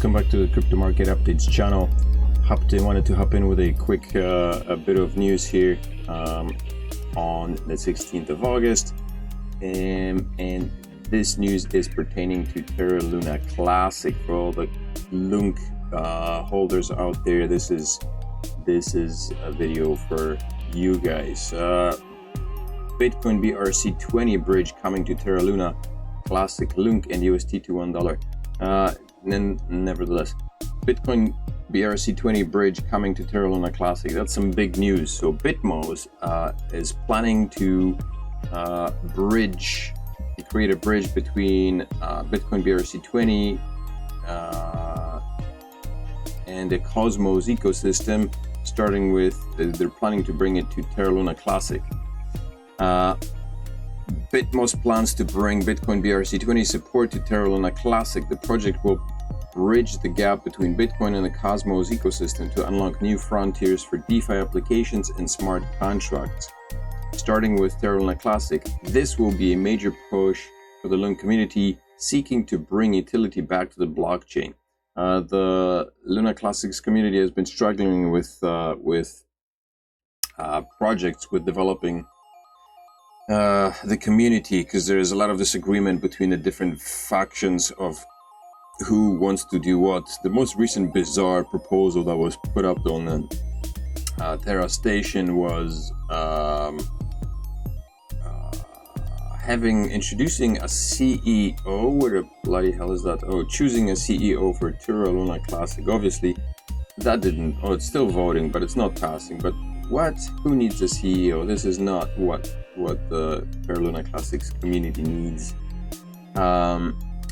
Welcome back to the Crypto Market Updates channel. Wanted to hop in with a quick a bit of news here on the 16th of August, and this news is pertaining to Terra Luna Classic. For all the LUNC holders out there, this is a video for you guys. Bitcoin BRC-20 bridge coming to Terra Luna Classic, LUNC and USDT to $1. Nevertheless, Bitcoin BRC-20 bridge coming to Terra Luna Classic. That's some big news. So Bitmos is planning to create a bridge between Bitcoin BRC-20 and the Cosmos ecosystem, starting with they're planning to bring it to Terra Luna Classic. Bitmos plans to bring Bitcoin BRC-20 support to Terra Luna Classic. The project will bridge the gap between Bitcoin and the Cosmos ecosystem to unlock new frontiers for DeFi applications and smart contracts. Starting with Terra Luna Classic, this will be a major push for the LUNC community seeking to bring utility back to the blockchain. The Luna Classics community has been struggling with projects with developing the community, because there is a lot of disagreement between the different factions of who wants to do what. The most recent bizarre proposal that was put up on the Terra Station was introducing a CEO. What the bloody hell is that? Oh, choosing a CEO for Terra Luna Classic. Obviously that didn't, it's still voting, but it's not passing. But what? Who needs a CEO? This is not what the Terra Luna Classics community needs.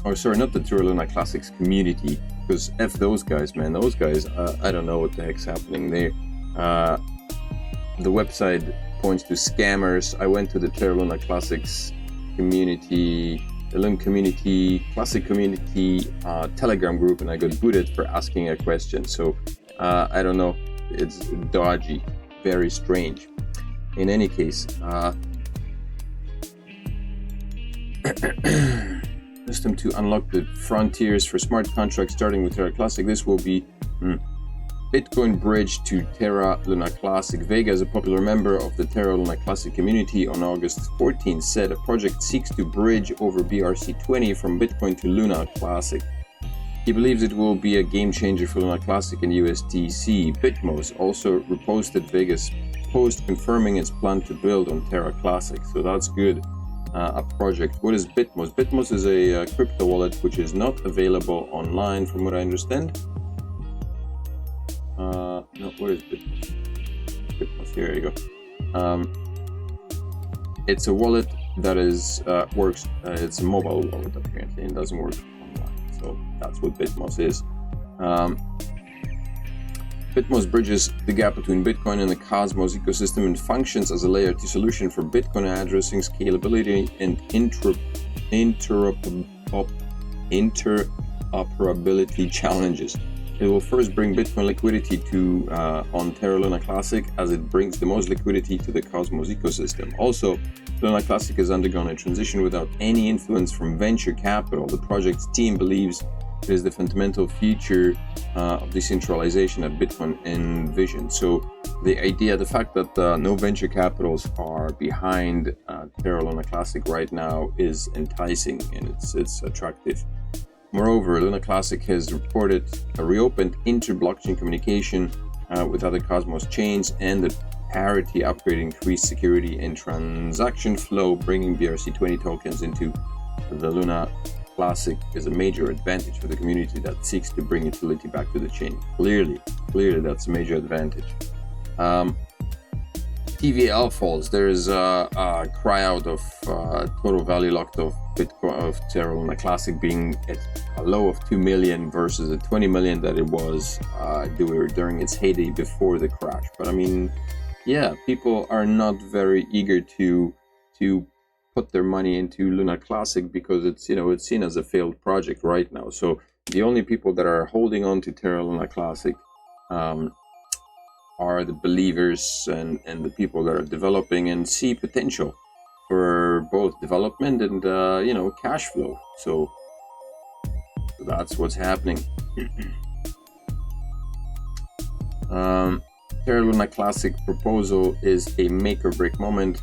Or sorry, not the Terra Luna Classics community, because F those guys, man. Those guys, I don't know what the heck's happening there. The website points to scammers. I went to the Terra Luna Classics community, the LUNC community, Classic community Telegram group, and I got booted for asking a question. So I don't know. It's dodgy, very strange. In any case, system to unlock the frontiers for smart contracts, starting with Terra Classic. This will be Bitcoin bridge to Terra Luna Classic. Vega is a popular member of the Terra Luna Classic community. On August 14th, said a project seeks to bridge over BRC-20 from Bitcoin to Luna Classic. He believes it will be a game changer for Luna Classic and USDC. Bitmos also reposted Vega's post confirming its plan to build on Terra Classic. So that's good. A project. What is Bitmos? Bitmos is a crypto wallet which is not available online, from what I understand. No, where is Bitmos? Bitmos, here you go. It's a wallet that is works. It's a mobile wallet apparently, and doesn't work online. So that's what Bitmos is. Bitmos bridges the gap between Bitcoin and the Cosmos ecosystem and functions as a layer 2 solution for Bitcoin, addressing scalability and interoperability challenges. It will first bring Bitcoin liquidity to on Terra Luna Classic, as it brings the most liquidity to the Cosmos ecosystem. Also, Luna Classic has undergone a transition without any influence from venture capital. The project's team believes it is the fundamental feature of decentralization that Bitcoin envisioned. So the fact that no venture capitals are behind Terra Luna Classic right now is enticing, and it's attractive. Moreover, Luna Classic has reported a reopened inter-blockchain communication with other Cosmos chains, and the parity upgrade increased security and transaction flow, bringing BRC-20 tokens into the Luna Classic is a major advantage for the community that seeks to bring utility back to the chain. Clearly that's a major advantage. TVL falls. There is a cry out of total value locked of Bitcoin of Terra Luna Classic being at a low of 2 million versus the 20 million that it was during its heyday before the crash. But I mean, yeah, people are not very eager to put their money into Luna Classic because it's seen as a failed project right now. So the only people that are holding on to Terra Luna Classic are the believers and the people that are developing and see potential for both development and cash flow. So that's what's happening. Terra Luna Classic proposal is a make or break moment.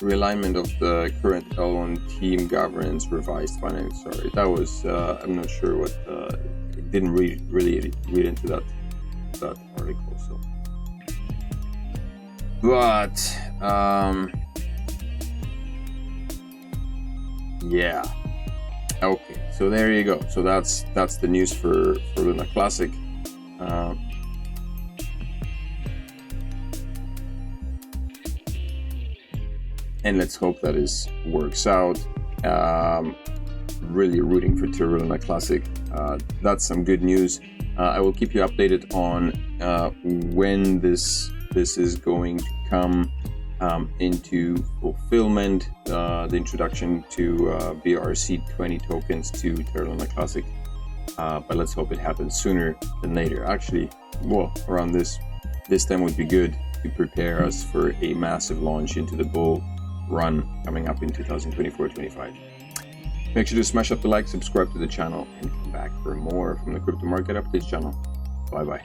Realignment of the current L1 team governance, revised finance. Sorry, that was I'm not sure what. Didn't really read into that article. So, but yeah. Okay, so there you go. So that's the news for Luna Classic. And let's hope that this works out. Really rooting for Terra Luna Classic. That's some good news. I will keep you updated on when this is going to come into fulfillment. The introduction to BRC-20 tokens to Terra Luna Classic. But let's hope it happens sooner than later. Actually, well, around this time would be good to prepare us for a massive launch into the bull run coming up in 2024-25. Make sure to smash up the like, subscribe to the channel, and come back for more from the Crypto Market Updates channel. Bye bye.